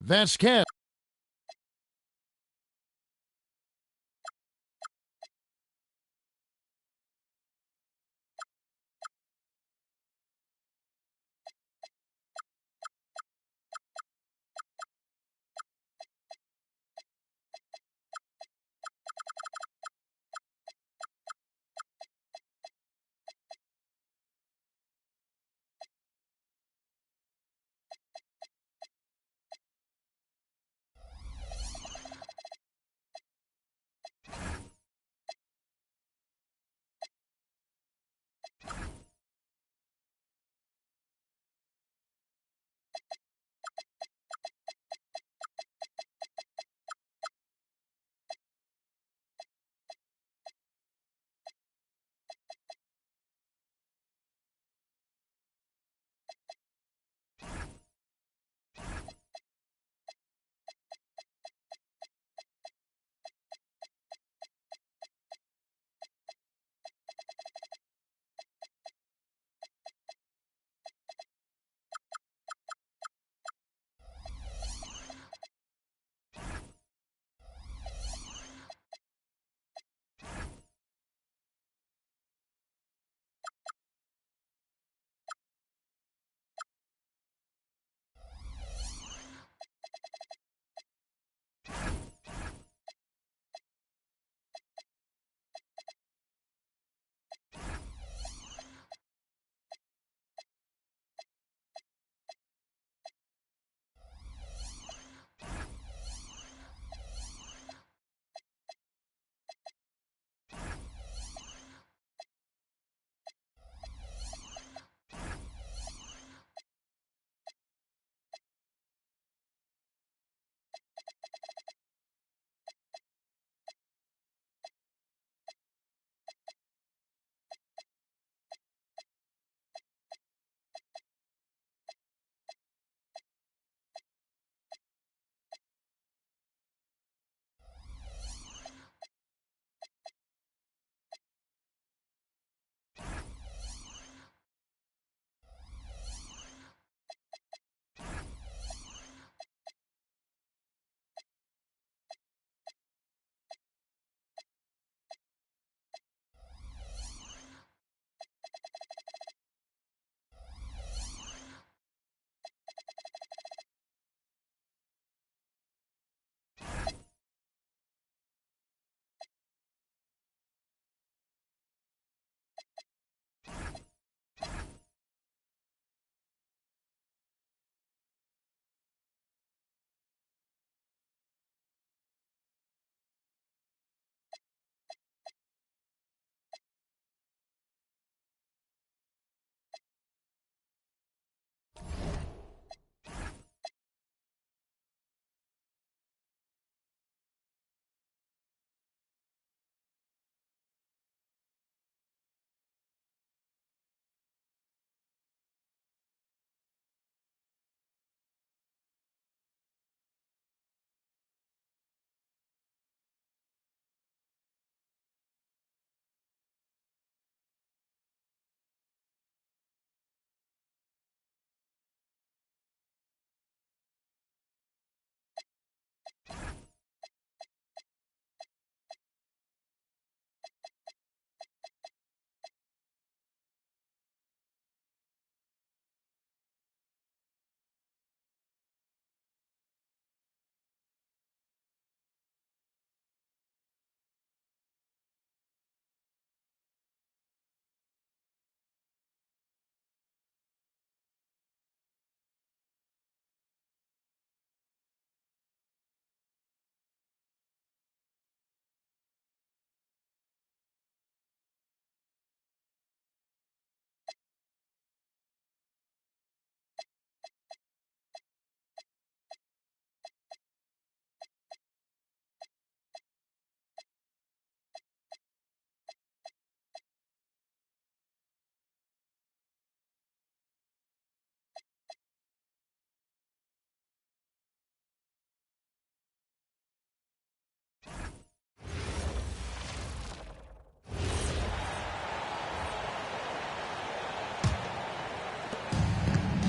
Vasquez.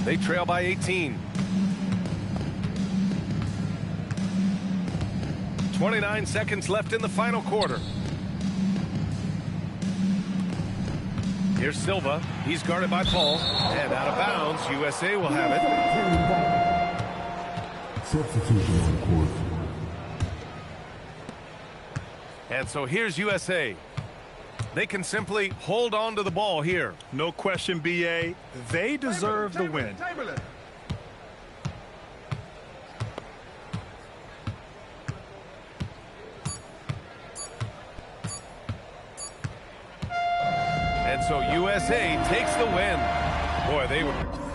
They trail by 18. 29 seconds left in the final quarter. Here's Silva. He's guarded by Paul. And out of bounds, USA will have it. Substitution on court. And so here's USA. They can simply hold on to the ball here. No question, B.A. They deserve the win. And so USA takes the win. Boy, they were...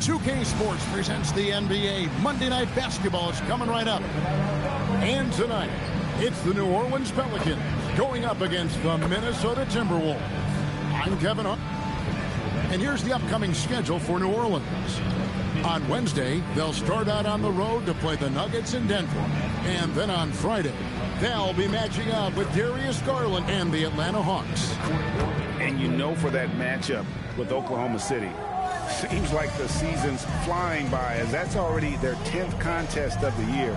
2K Sports presents the NBA. Monday Night Basketball is coming right up. And tonight, it's the New Orleans Pelicans going up against the Minnesota Timberwolves. I'm Kevin Hart. And here's the upcoming schedule for New Orleans. On Wednesday, they'll start out on the road to play the Nuggets in Denver. And then on Friday, they'll be matching up with Darius Garland and the Atlanta Hawks. And you know, for that matchup with Oklahoma City, seems like the season's flying by, as that's already their 10th contest of the year.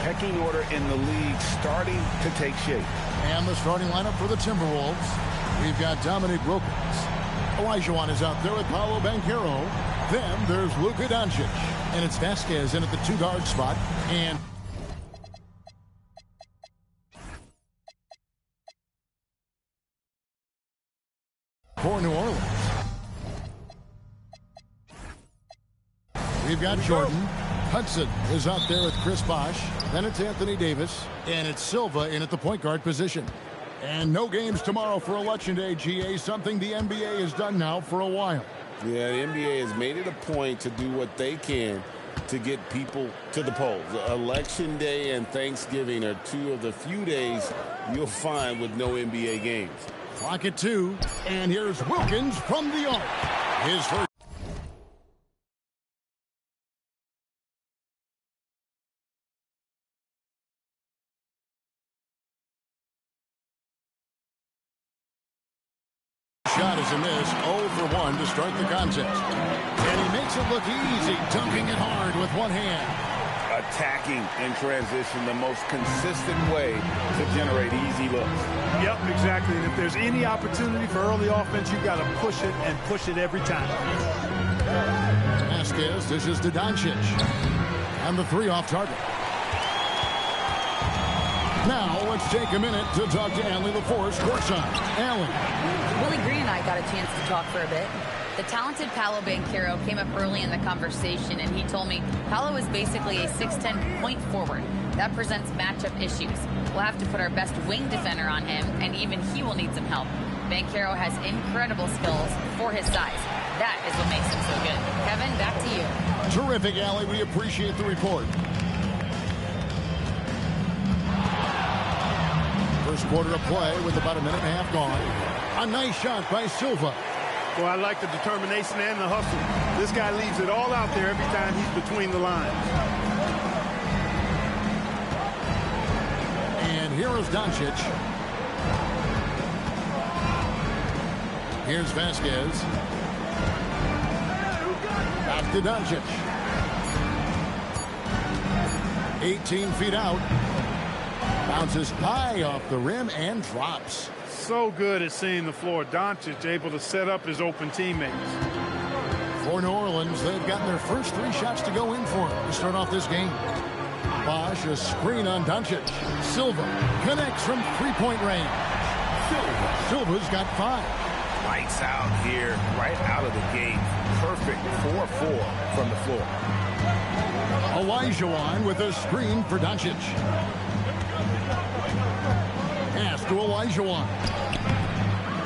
Pecking order in the league starting to take shape. And the starting lineup for the Timberwolves. We've got Dominic Wilkins. Olajuwon is out there with Paolo Banchero. Then there's Luka Doncic. And it's Vasquez in at the 2-guard spot. And for New Orleans, we've got Jordan. Hudson is out there with Chris Bosh. Then it's Anthony Davis. And it's Silva in at the point guard position. And no games tomorrow for Election Day, GA, something the NBA has done now for a while. Yeah, the NBA has made it a point to do what they can to get people to the polls. Election Day and Thanksgiving are two of the few days you'll find with no NBA games. Clock at 2, and here's Wilkins from the arc. His first shot is a miss, 0 for 1 to start the contest. And he makes it look easy, dunking it hard with one hand. Attacking in transition, the most consistent way to generate easy looks. Yep, exactly. And if there's any opportunity for early offense, you've got to push it and push it every time. Vasquez dishes to Doncic. And the 3 off target. Now, let's take a minute to talk to Allie LaForce, courtside. Allie. Willie Green and I got a chance to talk for a bit. The talented Paolo Banchero came up early in the conversation, and he told me Paolo is basically a 6'10" point forward. That presents matchup issues. We'll have to put our best wing defender on him, and even he will need some help. Banchero has incredible skills for his size. That is what makes him so good. Kevin, back to you. Terrific, Allie. We appreciate the report. First quarter of play with about a minute and a half gone. A nice shot by Silva. Well, I like the determination and the hustle. This guy leaves it all out there every time he's between the lines. And here is Doncic. Here's Vasquez. Back to Doncic. 18 feet out. Bounces high off the rim and drops. So good at seeing the floor. Doncic able to set up his open teammates. For New Orleans, they've gotten their first 3 shots to go in for to start off this game. Bosh, a screen on Doncic. Silva connects from 3-point range. Silva's got 5. Lights out here, right out of the gate. Perfect 4-4 from the floor. Olajuwon with a screen for Doncic. Pass to Olajuwon.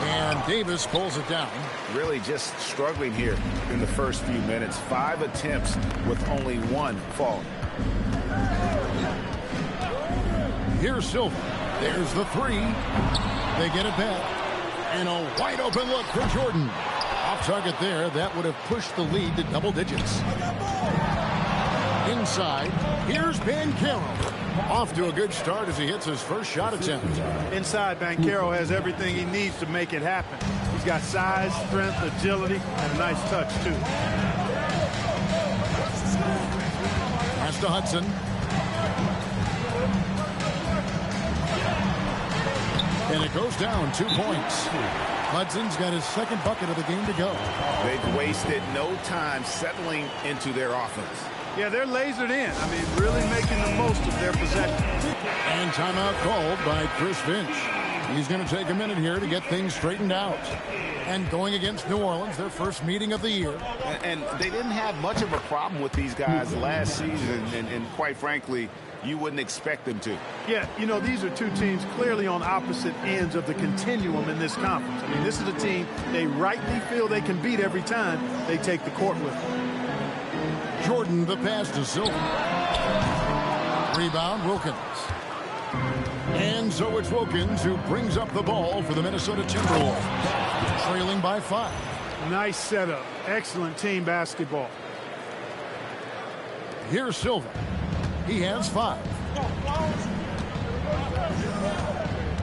And Davis pulls it down. Really just struggling here in the first few minutes. 5 attempts with only 1 falling. Here's Silva. There's the 3. They get it back. And a wide open look for Jordan. Off target there. That would have pushed the lead to double digits. Inside, here's Banchero. Off to a good start as he hits his first shot attempt. Inside, Banchero has everything he needs to make it happen. He's got size, strength, agility, and a nice touch, too. Pass to Hudson. And it goes down 2 points. Hudson's got his second bucket of the game to go. They've wasted no time settling into their offense. Yeah, they're lasered in. I mean, really making the most of their possession. And timeout called by Chris Finch. He's going to take a minute here to get things straightened out. And going against New Orleans, their first meeting of the year. And they didn't have much of a problem with these guys last season, and quite frankly, you wouldn't expect them to. Yeah, you know, these are 2 teams clearly on opposite ends of the continuum in this conference. I mean, this is a team they rightly feel they can beat every time they take the court with them. Jordan, the pass to Silva. Rebound, Wilkins. And so it's Wilkins who brings up the ball for the Minnesota Timberwolves, trailing by 5. Nice setup. Excellent team basketball. Here's Silva. He has 5.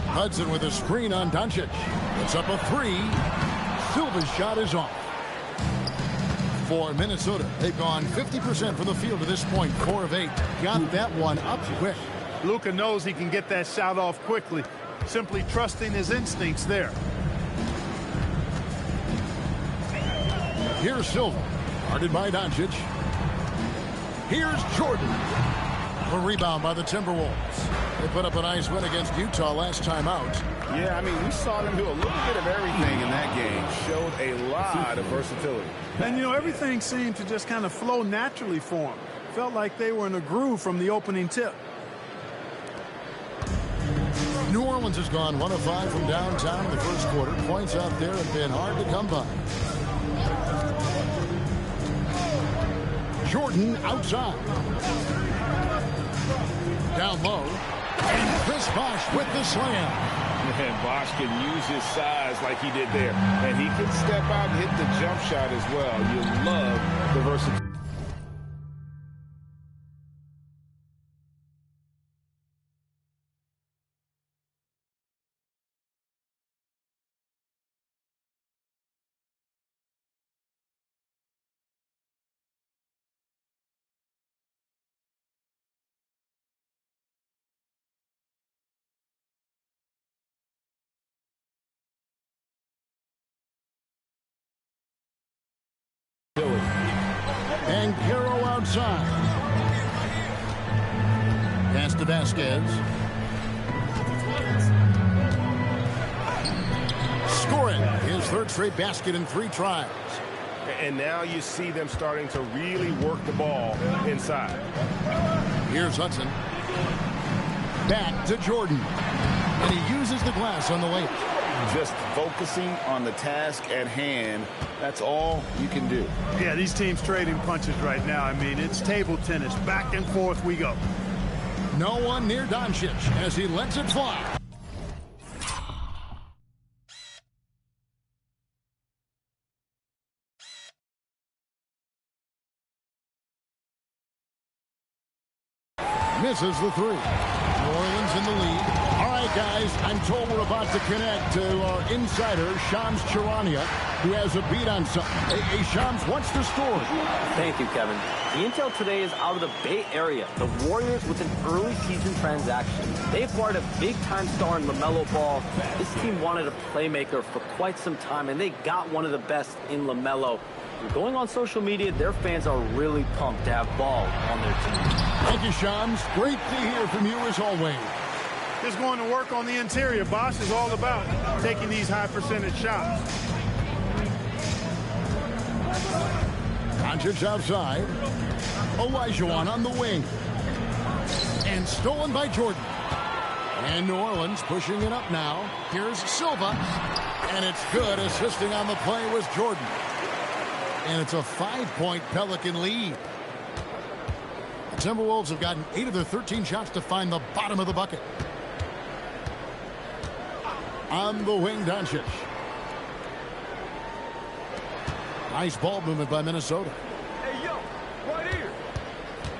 Hudson with a screen on Doncic. It's up a 3. Silva's shot is off. For Minnesota, they've gone 50% from the field to this point, 4 of 8. Got that one up quick. Luka knows he can get that shot off quickly, simply trusting his instincts there. Here's Silva, guarded by Doncic. Here's Jordan. A rebound by the Timberwolves. They put up a nice win against Utah last time out. Yeah, I mean, we saw them do a little bit of everything in that game. Showed a lot of versatility. And, you know, everything seemed to just kind of flow naturally for them. Felt like they were in a groove from the opening tip. New Orleans has gone 1 of 5 from downtown in the first quarter. Points out there have been hard to come by. Jordan outside. Down low. And Chris Bosh with the slam. And Bosh can use his size like he did there. And he can step out and hit the jump shot as well. You love the versatility. And Caro outside. Pass to Vasquez. Scoring his 3rd straight basket in 3 tries. And now you see them starting to really work the ball inside. Here's Hudson. Back to Jordan. And he uses the glass on the layup. Just focusing on the task at hand. That's all you can do. Yeah, these teams trading punches right now. I mean, it's table tennis. Back and forth we go. No one near Doncic as he lets it fly. Misses the 3. New Orleans in the lead. All right, guys, I'm told we're about to connect to our insider, Shams Charania, who has a beat on something. Hey, Shams, what's the story? Thank you, Kevin. The intel today is out of the Bay Area. The Warriors with an early season transaction. They acquired a big-time star in LaMelo Ball. This team wanted a playmaker for quite some time, and they got one of the best in LaMelo. And going on social media, their fans are really pumped to have Ball on their team. Thank you, Shams. Great to hear from you as always. Just going to work on the interior. Bosh is all about taking these high percentage shots. Doncic outside. Olajuwon on the wing. And stolen by Jordan. And New Orleans pushing it up now. Here's Silva. And it's good. Assisting on the play was Jordan. And it's a 5-point Pelican lead. The Timberwolves have gotten 8 of their 13 shots to find the bottom of the bucket. On the wing, Doncic. Nice ball movement by Minnesota. Hey, yo, right here.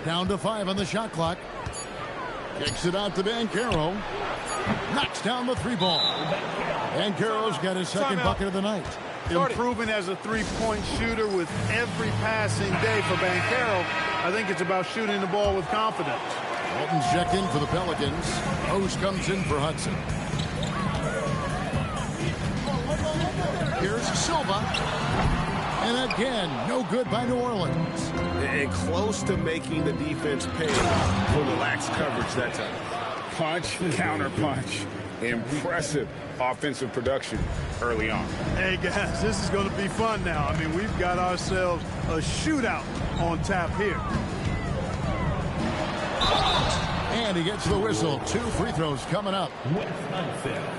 Down to 5 on the shot clock. Kicks it out to Banchero. Knocks down the 3-ball. Banchero's got his second bucket of the night. Improving as a 3-point shooter with every passing day for Banchero. I think it's about shooting the ball with confidence. Walton's checked in for the Pelicans. Rose comes in for Hudson. Here's Silva. And again, no good by New Orleans. And close to making the defense pay for the lax coverage that time. Punch, counter punch. Impressive offensive production early on. Hey, guys, this is going to be fun now. I mean, we've got ourselves a shootout on tap here. And he gets the whistle. 2 free throws coming up.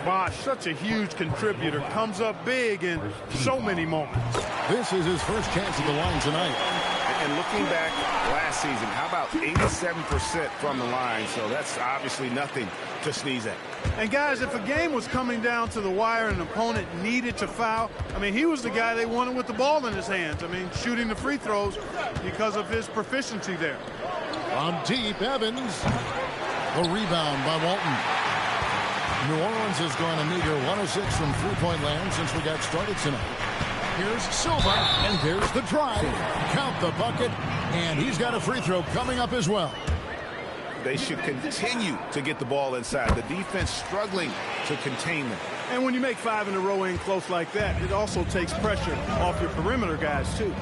Bosh, such a huge contributor, comes up big in so many moments. This is his first chance at the line tonight. And looking back last season, how about 87% from the line? So that's obviously nothing to sneeze at. And guys, if a game was coming down to the wire and an opponent needed to foul, I mean, he was the guy they wanted with the ball in his hands. I mean, shooting the free throws because of his proficiency there. On deep, Evans. The rebound by Walton. New Orleans has gone a meager 106 from three-point land since we got started tonight. Here's Silva, and there's the drive. Count the bucket, and he's got a free throw coming up as well. They should continue to get the ball inside. The defense struggling to contain them. And when you make 5 in a row in close like that, it also takes pressure off your perimeter guys, too.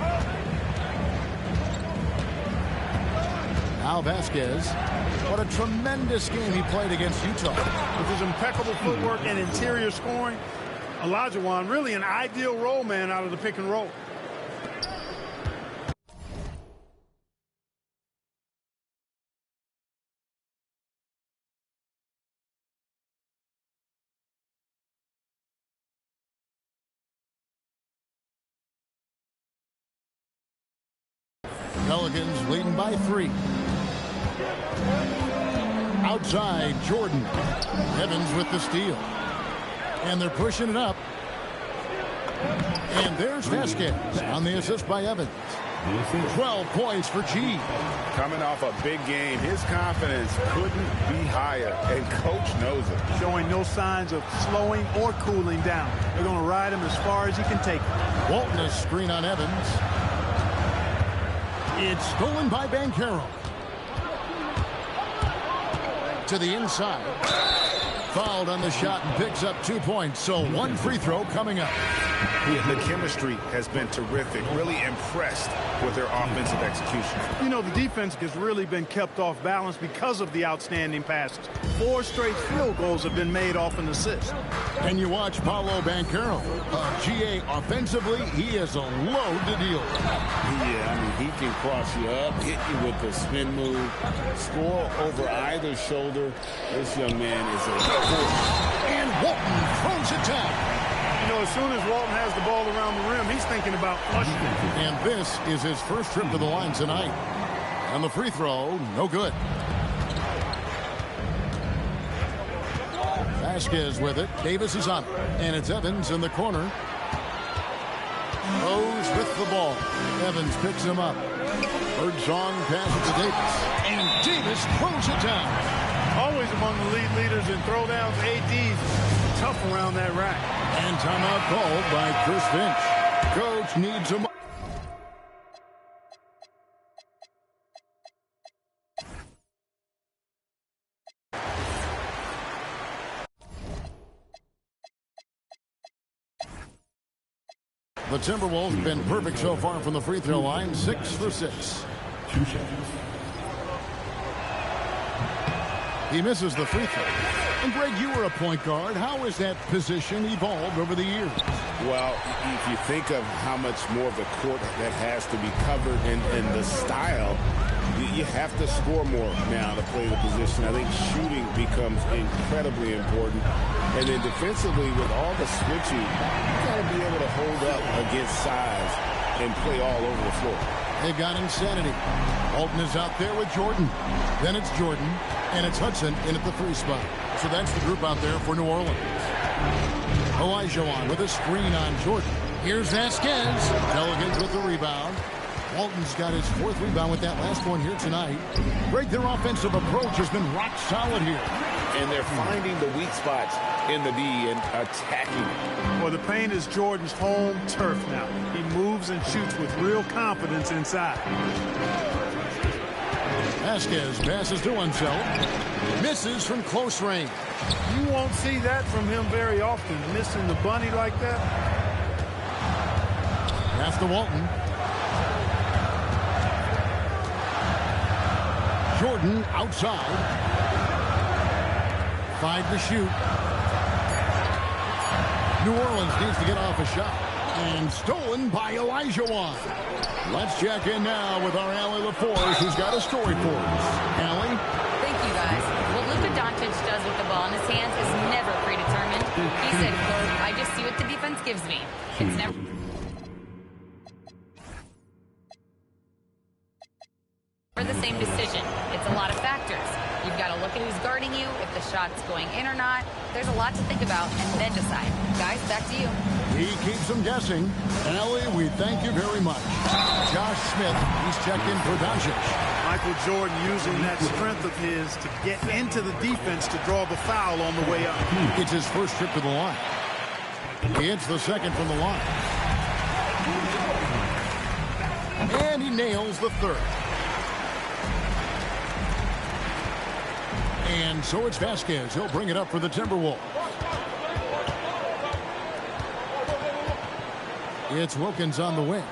Now Vasquez. What a tremendous game he played against Utah. With his impeccable footwork and interior scoring, Olajuwon really an ideal role man out of the pick and roll. Pelicans leading by 3. Outside, Jordan. Evans with the steal. And they're pushing it up. And there's Vasquez on the assist by Evans. 12 points for G. Coming off a big game, his confidence couldn't be higher, and coach knows it. Showing no signs of slowing or cooling down. They're going to ride him as far as he can take him. Walton a screen on Evans. It's stolen by Banchero. To the inside. Fouled on the shot and picks up 2 points. So 1 free throw coming up. The chemistry has been terrific. Really impressed with their offensive execution. You know, the defense has really been kept off balance because of the outstanding passes. 4 straight field goals have been made off an assist. And you watch Paolo Banchero. GA offensively, he is a load to deal with. Yeah, I mean, he can cross you up, hit you with the spin move, score over either shoulder. This young man is a force. And Walton throws it down. You know, as soon as Walton has the ball around the rim, he's thinking about flushing it. And this is his first trip to the line tonight. And the free throw, no good. Vasquez with it. Davis is on it. And it's Evans in the corner. Rose with the ball. Evans picks him up. Birdsong passes to Davis. And Davis throws it down. Always among the lead leaders in throwdowns. AD's tough around that rack. And timeout called by Chris Finch. Coach needs him. The Timberwolves have been perfect so far from the free throw line. 6 for 6. 2 seconds. He misses the free throw. And Greg, you were a point guard. How has that position evolved over the years? Well, if you think of how much more of the court that has to be covered and the style, you have to score more now to play the position. I think shooting becomes incredibly important. And then defensively, with all the switching, you got to be able to hold up against size and play all over the floor. They've got insanity. Walton is out there with Jordan. Then it's Jordan, and it's Hudson in at the 3 spot. So that's the group out there for New Orleans. Olajuwon with a screen on Jordan. Here's Vasquez. Pelicans with the rebound. Walton's got his 4th rebound with that last one here tonight. Greg, their offensive approach has been rock solid here. And they're finding the weak spots in the D and attacking it. Well, the paint is Jordan's home turf now. He moves and shoots with real confidence inside. Vasquez passes to himself. Misses from close range. You won't see that from him very often, missing the bunny like that. Pass to Walton. Jordan outside. 5 to shoot. New Orleans needs to get off a shot. And stolen by Olajuwon. Let's check in now with our Allie LaForce, who's got a story for us. Allie? Thank you, guys. What Luka Doncic does with the ball in his hands is never predetermined. He said, quote, I just see what the defense gives me. It's never... same decision. It's a lot of factors. You've got to look at who's guarding you, if the shot's going in or not. There's a lot to think about and then decide. Guys, back to you. He keeps them guessing. Ellie, we thank you very much. Josh Smith, he's checked in for Doncic. Michael Jordan using that strength of his to get into the defense to draw the foul on the way up. It's his first trip to the line. He hits the second from the line. And he nails the third. And so it's Vasquez. He'll bring it up for the Timberwolves. It's Wilkins on the wing.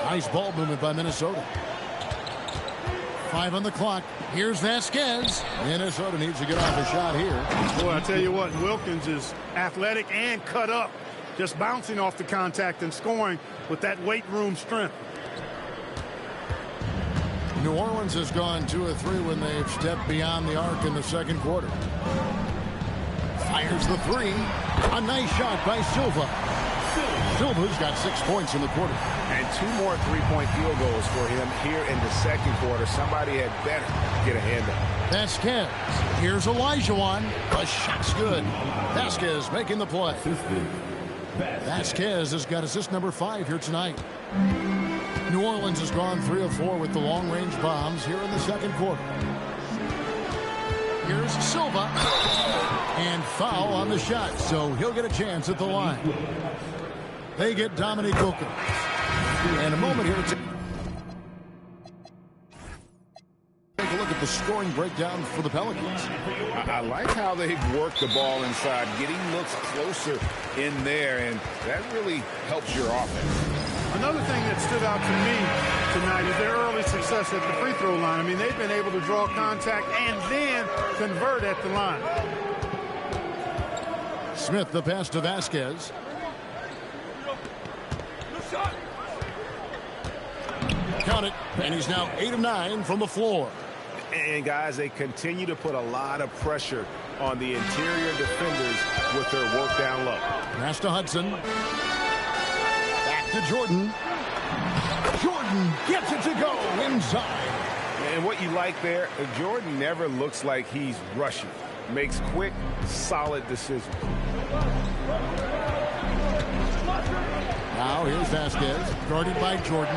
Nice ball movement by Minnesota. 5 on the clock. Here's Vasquez. Minnesota needs to get off a shot here. Boy, I tell you what, Wilkins is athletic and cut up. Just bouncing off the contact and scoring with that weight room strength. New Orleans has gone 2 of 3 when they've stepped beyond the arc in the second quarter. Fires the 3. A nice shot by Silva. Silva's got 6 points in the quarter. And 2 more three-point field goals for him here in the second quarter. Somebody had better get a hand up. Vasquez. Here's Olajuwon. The shot's good. Vasquez making the play. Vasquez has got assist number 5 here tonight. New Orleans has gone 3 of 4 with the long-range bombs here in the second quarter. Here's Silva. And foul on the shot, so he'll get a chance at the line. They get Dominique Wilkins. And a moment here to take a look at the scoring breakdown for the Pelicans. I like how they've worked the ball inside, getting looks closer in there, and that really helps your offense. Another thing that stood out to me tonight is their early success at the free throw line. I mean, they've been able to draw contact and then convert at the line. Smith, the pass to Vasquez. Count it, and he's now 8 of 9 from the floor. And guys, they continue to put a lot of pressure on the interior defenders with their work down low. Pass to Hudson. Back to Jordan. Jordan gets it to go inside. And what you like there, Jordan never looks like he's rushing. Makes quick, solid decisions. Now here's Vasquez, guarded by Jordan.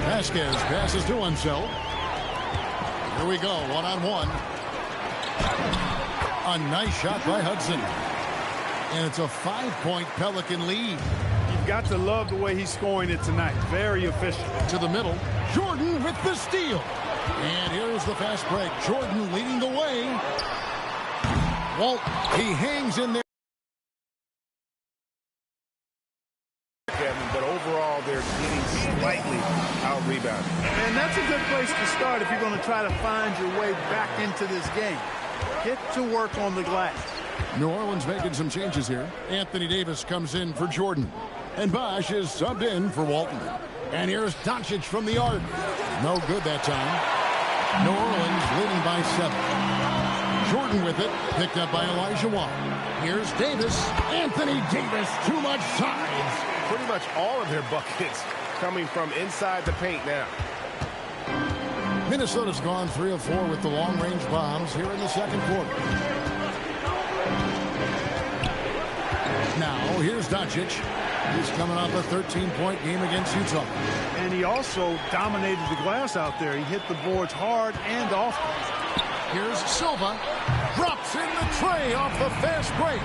Vasquez passes to himself. Here we go, one-on-one. A nice shot by Hudson. And it's a 5-point Pelican lead. You've got to love the way he's scoring it tonight. Very efficient. To the middle. Jordan with the steal. And here's the fast break. Jordan leading the way. Walt, he hangs in there. But overall, they're getting slightly out-rebounded. And that's a good place to start if you're going to try to find your way back into this game. Get to work on the glass. New Orleans making some changes here. Anthony Davis comes in for Jordan. And Bosch is subbed in for Walton. And here's Doncic from the arc. No good that time. New Orleans leading by 7. Jordan with it. Picked up by Olajuwon. Here's Davis. Anthony Davis. Too much size. Pretty much all of their buckets coming from inside the paint now. Minnesota's gone 3 of 4 with the long-range bombs here in the second quarter. Now, here's Doncic. He's coming off a 13-point game against Utah. And he also dominated the glass out there. He hit the boards hard and often. Here's Silva. Drops in the tray off the fast break.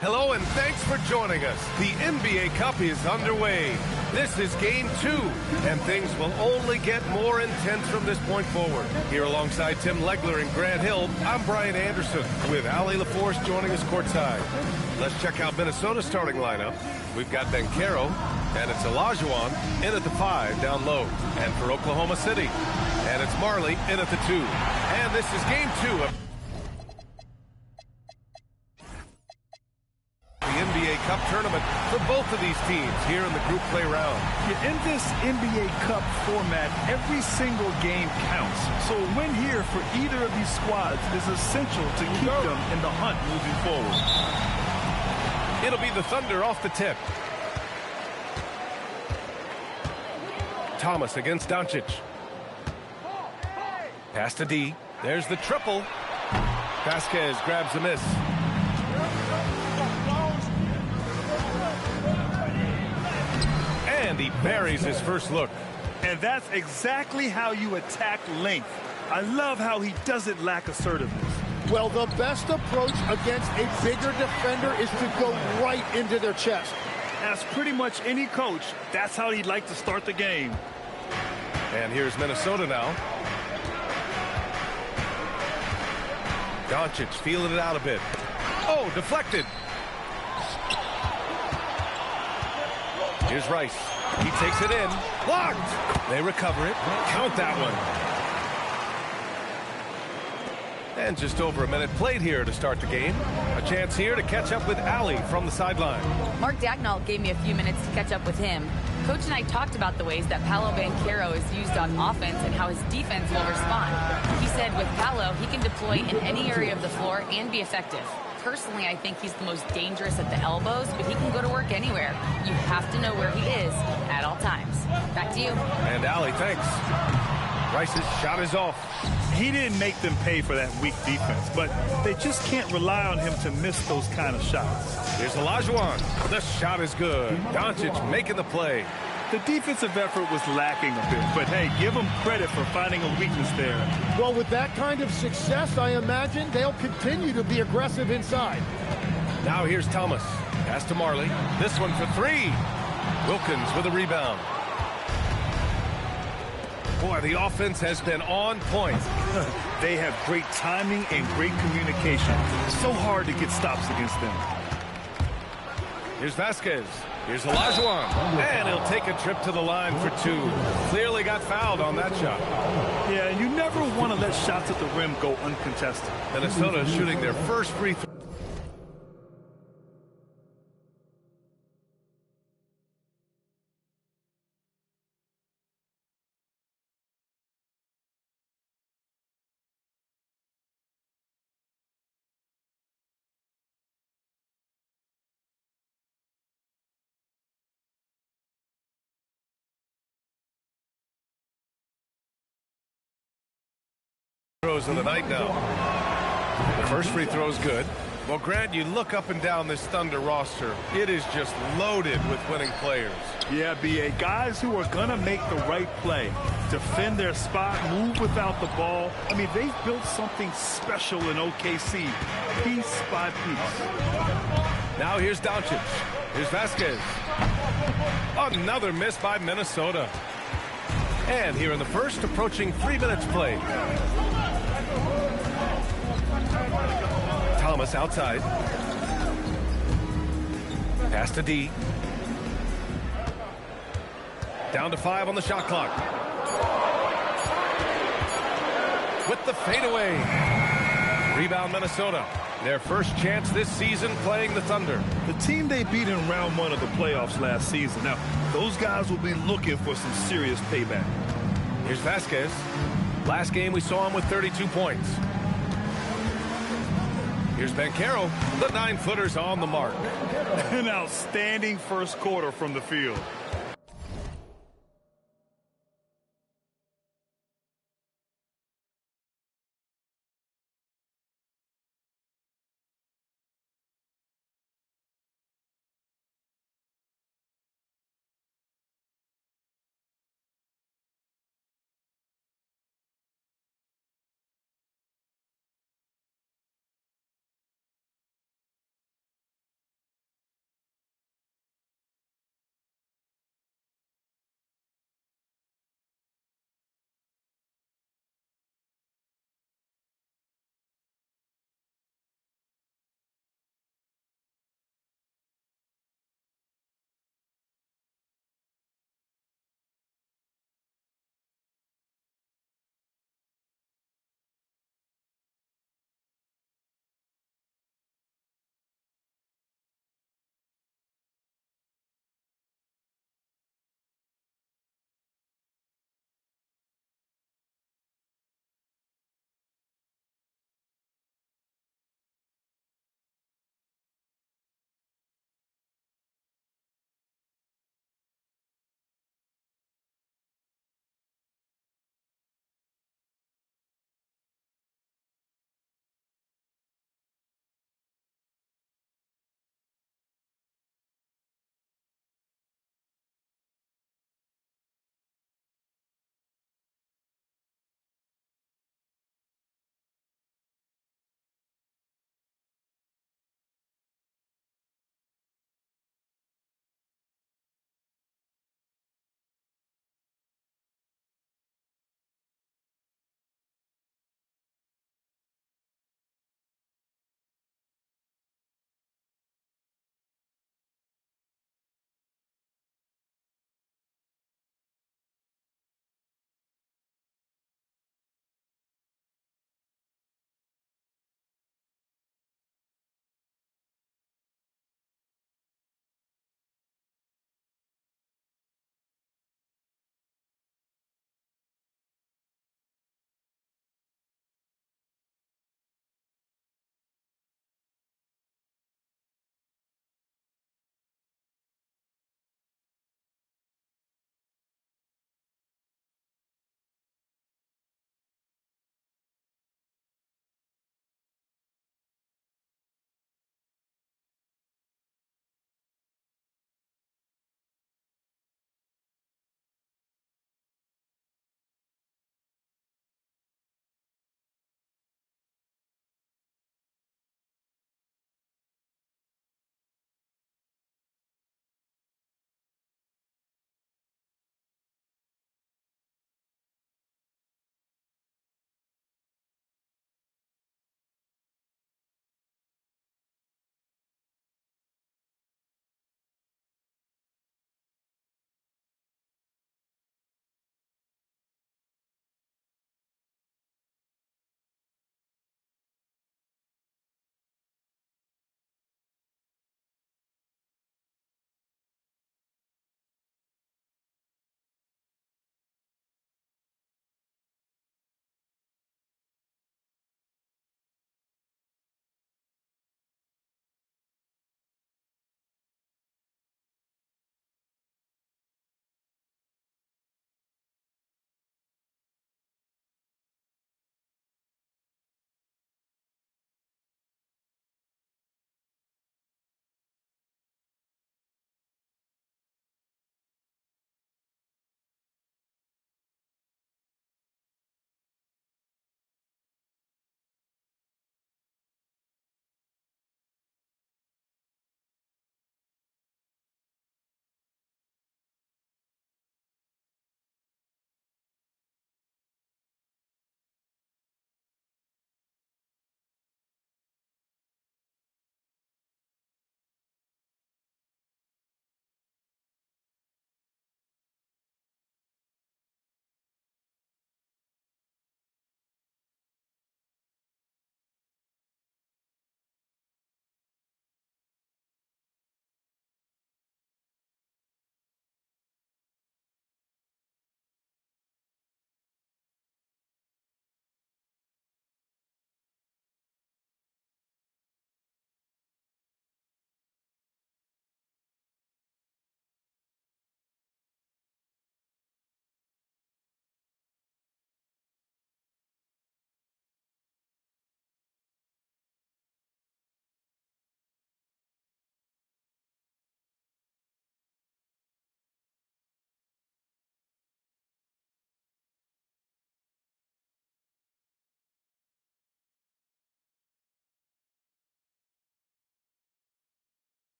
Hello and thanks for joining us. The NBA Cup is underway. This is game 2, and things will only get more intense from this point forward. Here alongside Tim Legler and Grant Hill, I'm Brian Anderson with Ali LaForce joining us courtside. Let's check out Minnesota's starting lineup. We've got Banchero, and it's Olajuwon in at the 5 down low. And for Oklahoma City, and it's Marley in at the 2. And this is game 2 of the NBA Cup tournament for both of these teams here in the group play round. In this NBA Cup format, every single game counts. So a win here for either of these squads is essential to keep them in the hunt moving forward. It'll be the Thunder off the tip. Thomas against Doncic. Pass to D. There's the triple. Vasquez grabs the miss. And he buries his first look. And that's exactly how you attack length. I love how he doesn't lack assertiveness. Well, the best approach against a bigger defender is to go right into their chest. As pretty much any coach, that's how he'd like to start the game. And here's Minnesota now. Doncic feeling it out a bit. Oh, deflected. Here's Rice. He takes it in. Blocked. They recover it. Count that one. And just over a minute played here to start the game. A chance here to catch up with Ali from the sideline. Mark Dagnall gave me a few minutes to catch up with him. Coach and I talked about the ways that Paolo Banchero is used on offense and how his defense will respond. He said with Paolo, he can deploy in any area of the floor and be effective. Personally, I think he's the most dangerous at the elbows, but he can go to work anywhere. You have to know where he is at all times. Back to you. And Ali, thanks. Rice's shot is off. He didn't make them pay for that weak defense, but they just can't rely on him to miss those kind of shots. Here's Olajuwon. The shot is good. Doncic making the play. The defensive effort was lacking a bit, but hey, give them credit for finding a weakness there. Well, with that kind of success, I imagine they'll continue to be aggressive inside. Now here's Thomas. Pass to Marley. This one for 3. Wilkins with a rebound. Boy, the offense has been on point. They have great timing and great communication. So hard to get stops against them. Here's Vasquez. Here's Olajuwon. And he'll take a trip to the line for 2. Clearly got fouled on that shot. Yeah, and you never want to let shots at the rim go uncontested. Minnesota shooting their first free throw. Throws of the night now. The first free throw is good. Well, Grant, you look up and down this Thunder roster. It is just loaded with winning players. Yeah, B.A. Guys who are going to make the right play, defend their spot, move without the ball. I mean, they've built something special in OKC, piece by piece. Now here's Doncic. Here's Vasquez. Another miss by Minnesota. And here in the first, approaching 3 minutes played. Thomas outside. Pass to D. Down to 5 on the shot clock. With the fadeaway. Rebound Minnesota. Their first chance this season playing the Thunder. The team they beat in round 1 of the playoffs last season. Now, those guys will be looking for some serious payback. Here's Vasquez. Last game we saw him with 32 points. Here's Banchero. The 9-footer's on the mark. An outstanding first quarter from the field.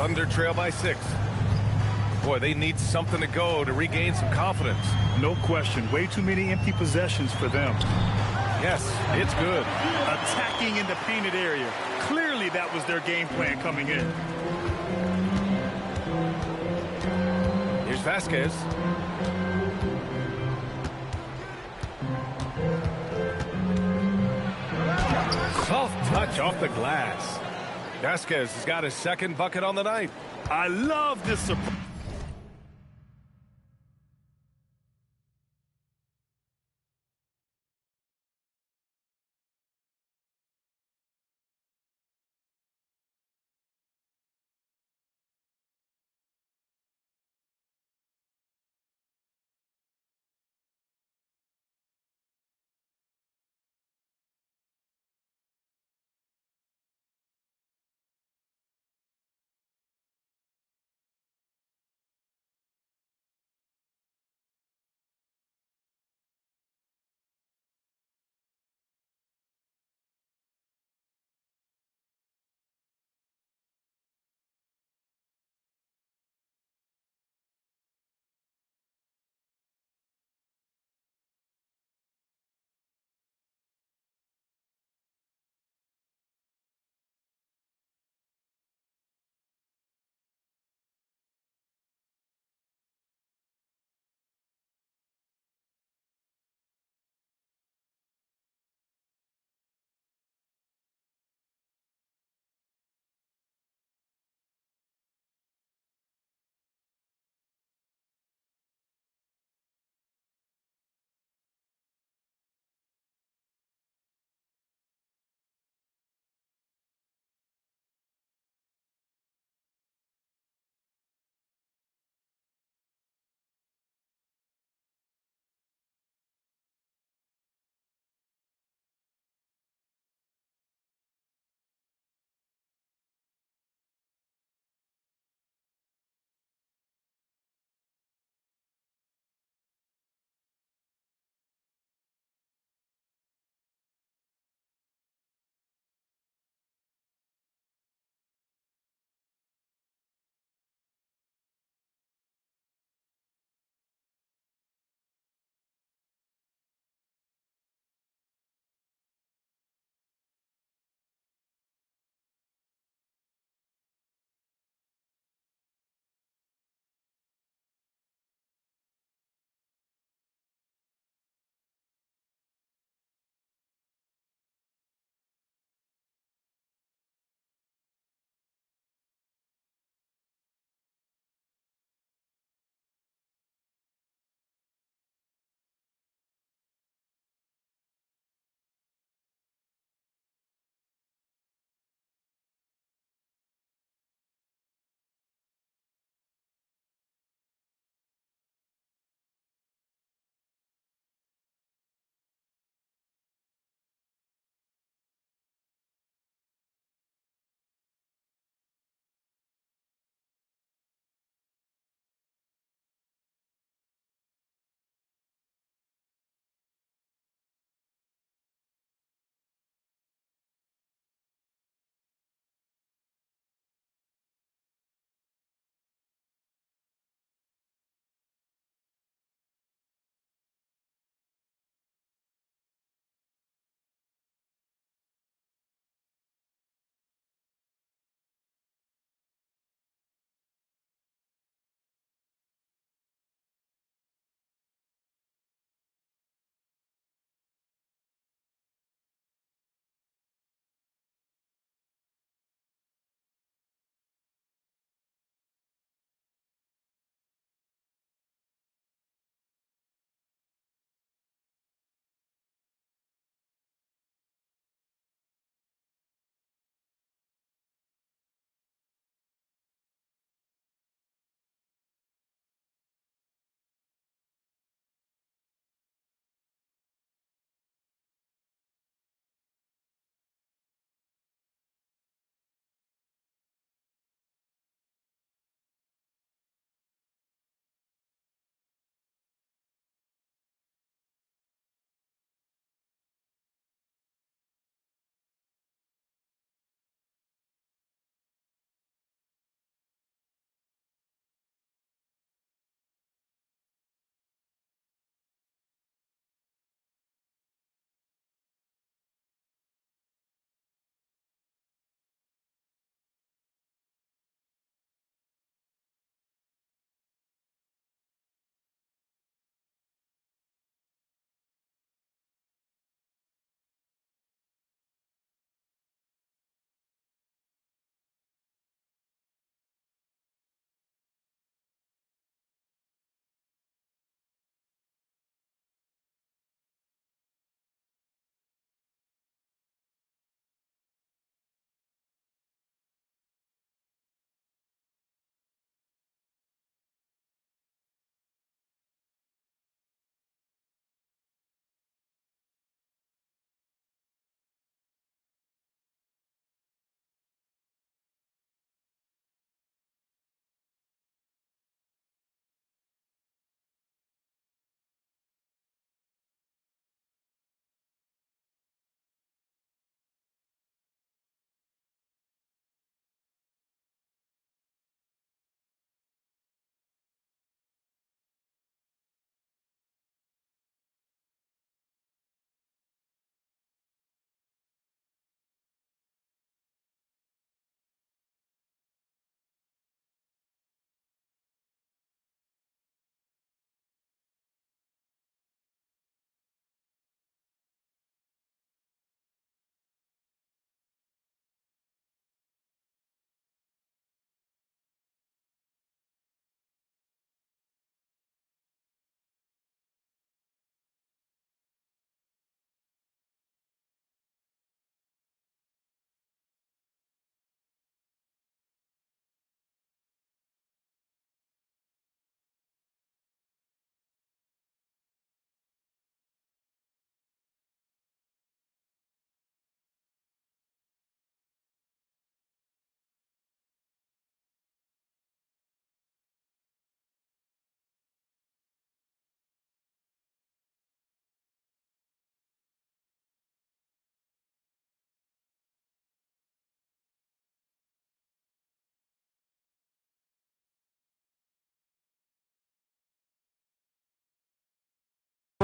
Thunder trail by 6. Boy, they need something to go to regain some confidence. No question. Way too many empty possessions for them. Yes, it's good. Attacking in the painted area. Clearly that was their game plan coming in. Here's Vasquez. Soft touch off the glass. Vasquez has got his second bucket on the night. I love this surprise.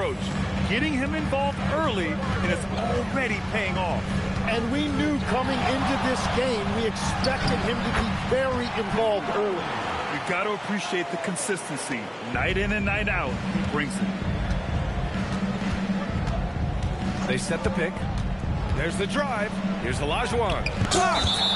approach, getting him involved early, and it's already paying off. And we knew coming into this game, we expected him to be very involved early. You got to appreciate the consistency. Night in and night out, he brings it. They set the pick. There's the drive. Here's Olajuwon. Blocked!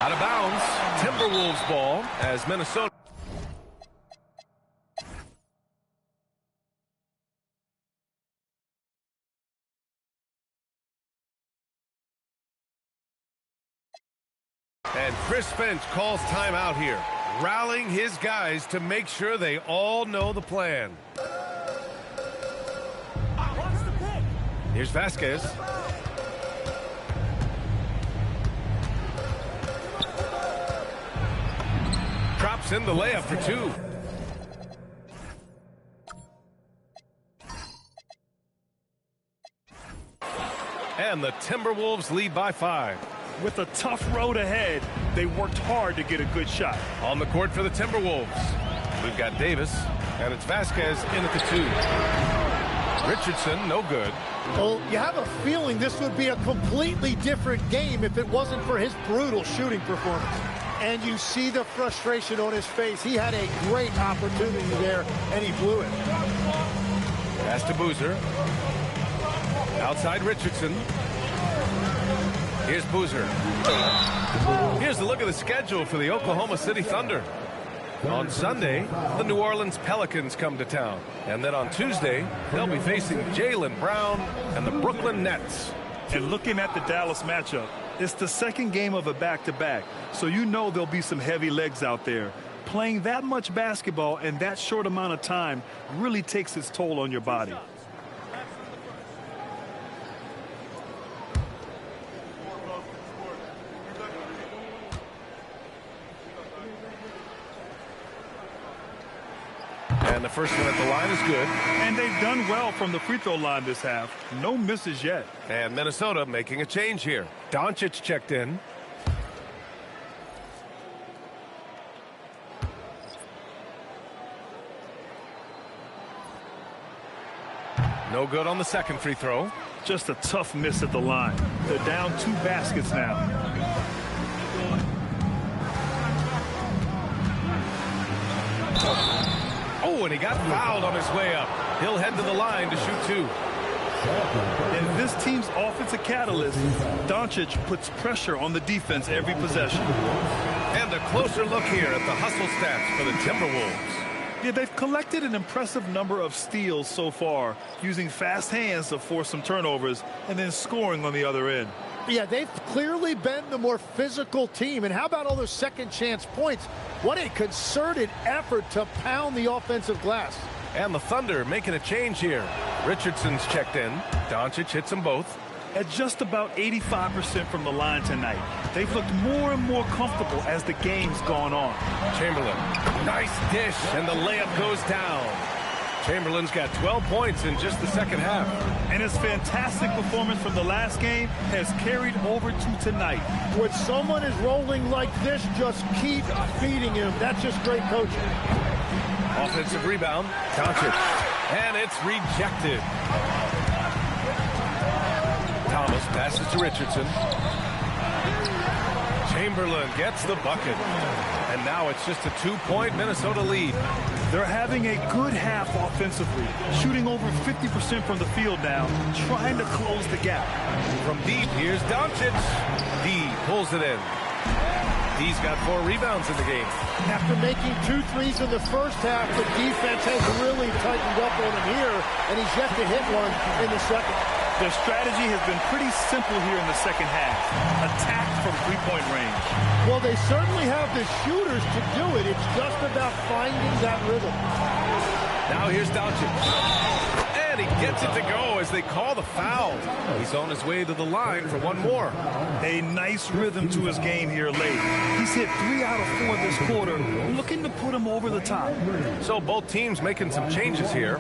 Out of bounds, Timberwolves ball as Minnesota. And Chris Finch calls timeout here, rallying his guys to make sure they all know the plan. Here's Vasquez. Drops in the layup for two. And the Timberwolves lead by 5. With a tough road ahead, they worked hard to get a good shot. On the court for the Timberwolves, we've got Davis, and it's Vasquez in at the 2. Richardson, no good. Well, you have a feeling this would be a completely different game if it wasn't for his brutal shooting performance. And you see the frustration on his face. He had a great opportunity there, and he blew it. Pass to Boozer. Outside Richardson. Here's Boozer. Here's a look at the schedule for the Oklahoma City Thunder. On Sunday, the New Orleans Pelicans come to town. And then on Tuesday, they'll be facing Jaylen Brown and the Brooklyn Nets. And looking at the Dallas matchup, it's the second game of a back-to-back. So you know there'll be some heavy legs out there. Playing that much basketball in that short amount of time really takes its toll on your body. And the first one at the line is good. And they've done well from the free throw line this half. No misses yet. And Minnesota making a change here. Doncic checked in. No good on the second free throw. Just a tough miss at the line. They're down 2 baskets now. Oh, and he got fouled on his way up. He'll head to the line to shoot 2. And this team's offensive catalyst, Doncic puts pressure on the defense every possession. And a closer look here at the hustle stats for the Timberwolves. Yeah, they've collected an impressive number of steals so far, using fast hands to force some turnovers and then scoring on the other end. Yeah, they've clearly been the more physical team. And how about all those second chance points? What a concerted effort to pound the offensive glass. And the Thunder making a change here. Richardson's checked in. Doncic hits them both. At just about 85% from the line tonight, they've looked more and more comfortable as the game's gone on. Chamberlain, nice dish, and the layup goes down. Chamberlain's got 12 points in just the second half. And his fantastic performance from the last game has carried over to tonight. When someone is rolling like this, just keep feeding him. That's just great coaching. Offensive rebound, Doncic, and it's rejected. Thomas passes to Richardson. Chamberlain gets the bucket. And now it's just a 2-point Minnesota lead. They're having a good half offensively, shooting over 50% from the field now, trying to close the gap. From deep, here's Doncic. D pulls it in. D's got 4 rebounds in the game. After making 2 threes in the first half, the defense has really tightened up on him here, and he's yet to hit one in the second. Their strategy has been pretty simple here in the second half. Attack from 3-point range. Well, they certainly have the shooters to do it. It's just about finding that rhythm. Now here's Doncic. And he gets it to go as they call the foul. He's on his way to the line for one more. A nice rhythm to his game here late. He's hit 3 out of 4 this quarter, looking to put him over the top. So both teams making some changes here.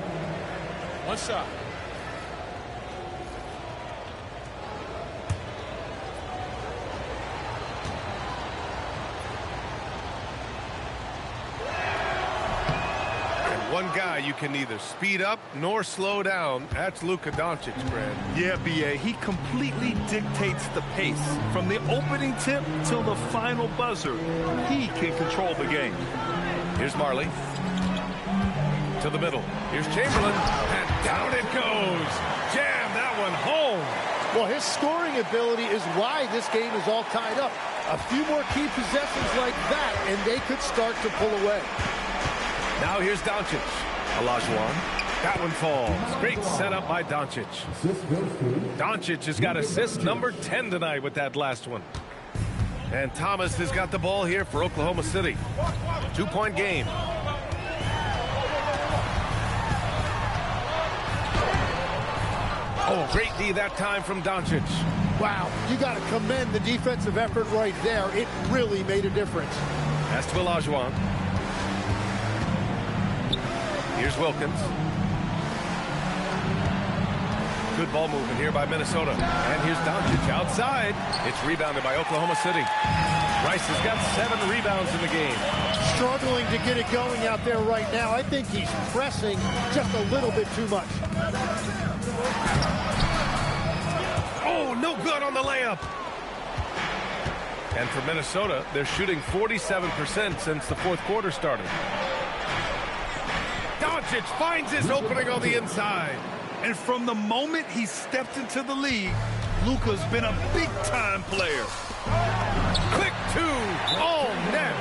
One shot. One guy you can neither speed up nor slow down. That's Luka Doncic, Brad. Yeah, B.A. He completely dictates the pace. From the opening tip till the final buzzer, he can control the game. Here's Marley. To the middle. Here's Chamberlain. And down it goes. Jam that one home. Well, his scoring ability is why this game is all tied up. A few more key possessions like that, and they could start to pull away. Now here's Doncic. Olajuwon. That one falls. Great setup by Doncic. Doncic has got assist number 10 tonight with that last one. And Thomas has got the ball here for Oklahoma City. 2-point game. Oh, great D that time from Doncic. Wow, you got to commend the defensive effort right there. It really made a difference. That's to Olajuwon. Here's Wilkins. Good ball movement here by Minnesota. And here's Doncic outside. It's rebounded by Oklahoma City. Rice has got 7 rebounds in the game. Struggling to get it going out there right now. I think he's pressing just a little bit too much. Oh, no good on the layup. And for Minnesota, they're shooting 47% since the fourth quarter started. Doncic finds his opening on the inside. And from the moment he stepped into the league, Luka's been a big-time player. Quick 2, all net.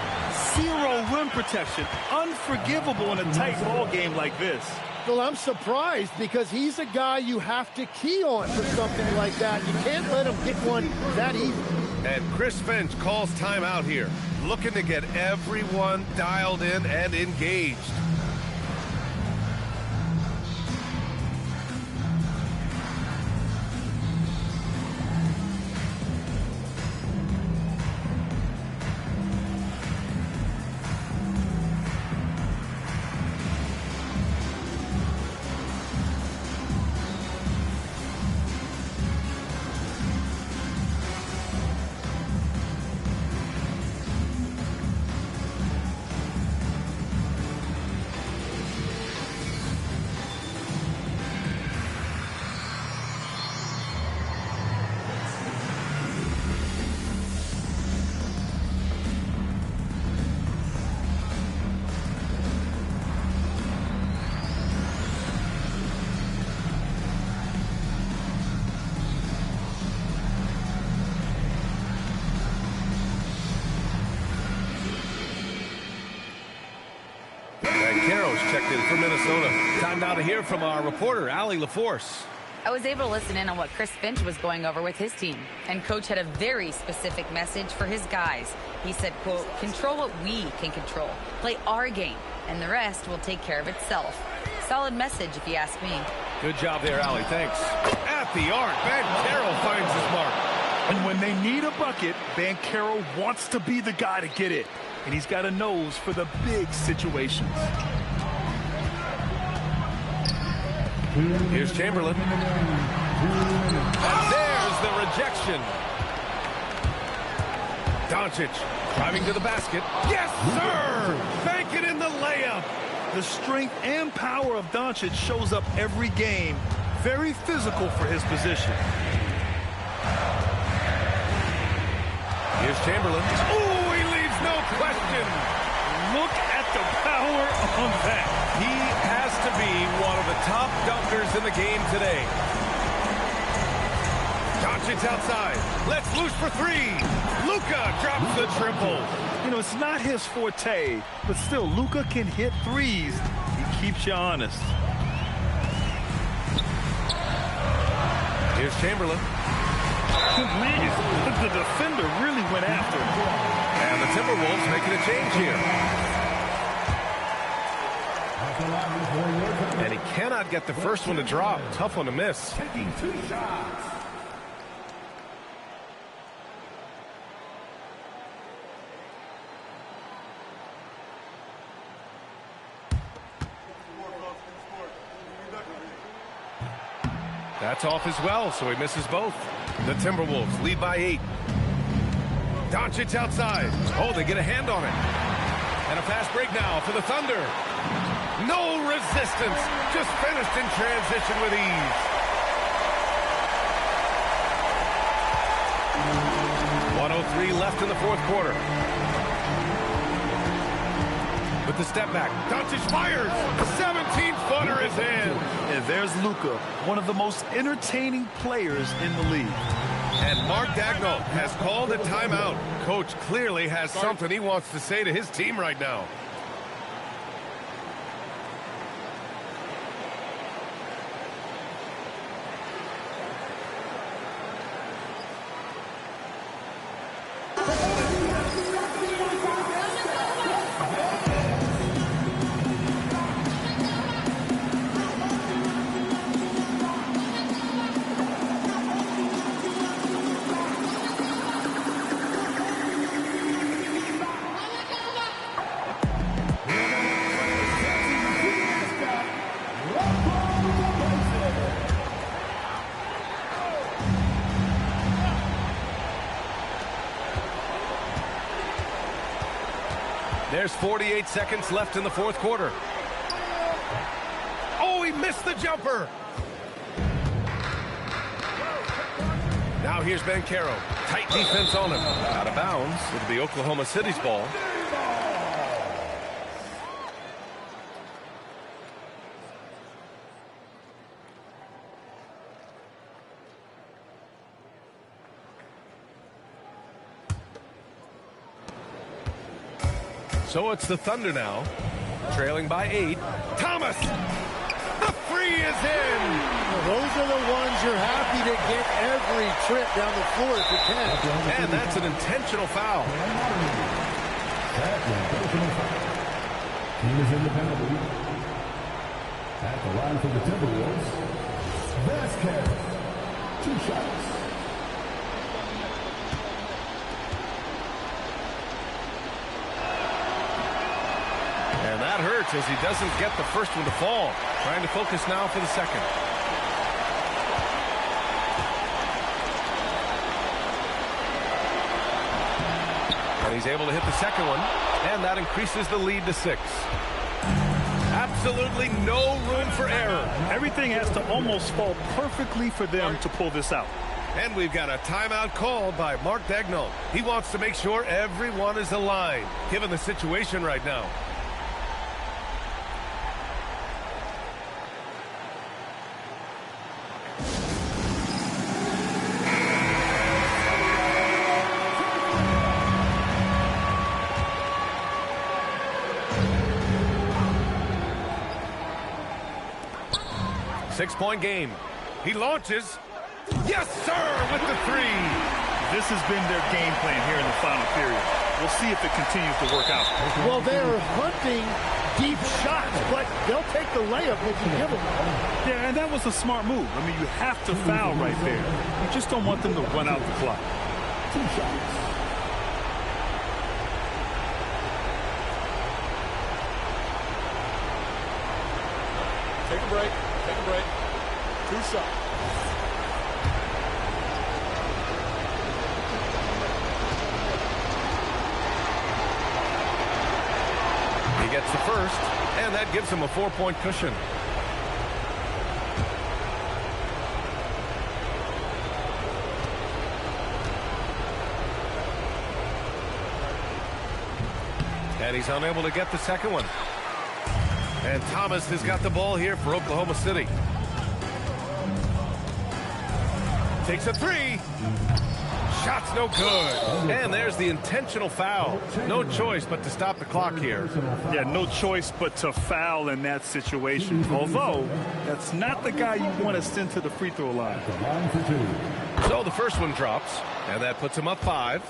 Zero rim protection. Unforgivable in a tight ball game like this. Well, I'm surprised because he's a guy you have to key on for something like that. You can't let him get one that easy. And Chris Finch calls timeout here, looking to get everyone dialed in and engaged. Checked in for Minnesota. Time now to hear from our reporter, Allie LaForce. I was able to listen in on what Chris Finch was going over with his team. And Coach had a very specific message for his guys. He said, quote, control what we can control. Play our game. And the rest will take care of itself. Solid message, if you ask me. Good job there, Allie. Thanks. At the arc, Banchero finds his mark. And when they need a bucket, Banchero wants to be the guy to get it. And he's got a nose for the big situations. Here's Chamberlain. And there's the rejection. Doncic driving to the basket. Yes, sir! Bank it in the layup. The strength and power of Doncic shows up every game. Very physical for his position. Here's Chamberlain. Oh, he leaves no question. Look at the power on that. He has to be one of the top dunkers in the game today. Doncic outside. Let's loose for 3. Luka drops the triple. You know, it's not his forte, but still, Luka can hit threes. He keeps you honest. Here's Chamberlain. Man, the defender really went after him. And the Timberwolves making a change here. And he cannot get the first one to drop. Tough one to miss. Taking 2 shots. That's off as well, so he misses both. The Timberwolves lead by 8. Doncic outside. Oh, they get a hand on it. And a fast break now for the Thunder. No resistance. Just finished in transition with ease. 1:03 left in the fourth quarter. With the step back, Doncic fires. 17-footer is in. And there's Luka, one of the most entertaining players in the league. And Mark Daigneault has called a timeout. Coach clearly has something he wants to say to his team right now. There's 48 seconds left in the fourth quarter. Oh, he missed the jumper. Now here's Banchero. Tight defense on him. Out of bounds. It'll be Oklahoma City's ball. So it's the Thunder now, trailing by 8. Thomas! The free is in! Well, those are the ones you're happy to get every trip down the floor if you can. And that's an intentional foul. Team is in the penalty. At the line for the Timberwolves, Vasquez. 2 shots. And that hurts as he doesn't get the first one to fall. Trying to focus now for the second. And he's able to hit the second one. And that increases the lead to 6. Absolutely no room for error. Everything has to almost fall perfectly for them to pull this out. And we've got a timeout called by Mark Daigneault. He wants to make sure everyone is aligned, given the situation right now. Six-point game. He launches. Yes, sir, with the 3. This has been their game plan here in the final period. We'll see if it continues to work out. Well, they're hunting deep shots, but they'll take the layup if you give them. Yeah, and that was a smart move. I mean, you have to foul right there. You just don't want them to run out the clock. 2 shots. Take a break. Take a break. 2 shots. He gets the first, and that gives him a 4-point cushion. And he's unable to get the second one. And Thomas has got the ball here for Oklahoma City. Takes a 3. Shot's no good. And there's the intentional foul. No choice but to stop the clock here. Yeah, no choice but to foul in that situation. Although, that's not the guy you want to send to the free throw line. So the first one drops, and that puts him up 5.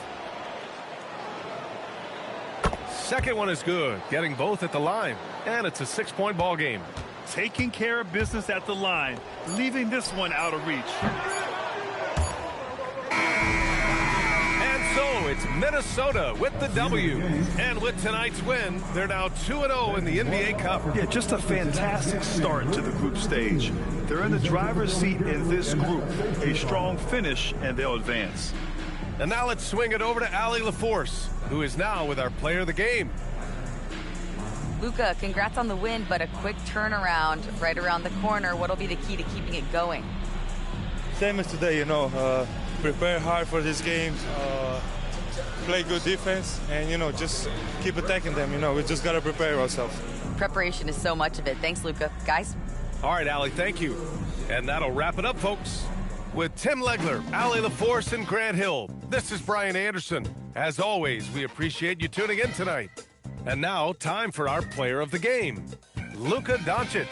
Second one is good, getting both at the line, and it's a 6-point ball game. Taking care of business at the line, leaving this one out of reach. And so it's Minnesota with the W. And with tonight's win, they're now 2-0 in the NBA Cup. Yeah, just a fantastic start to the group stage. They're in the driver's seat in this group. A strong finish, and they'll advance. And now let's swing it over to Allie LaForce, who is now with our player of the game. Luka, congrats on the win, but a quick turnaround right around the corner. What'll be the key to keeping it going? Same as today, prepare hard for this game, play good defense, and, just keep attacking them. We just got to prepare ourselves. Preparation is so much of it. Thanks, Luka. Guys? All right, Allie, thank you. And that'll wrap it up, folks. With Tim Legler, Allie LaForce, and Grant Hill, this is Brian Anderson. As always, we appreciate you tuning in tonight. And now, time for our player of the game, Luka Doncic.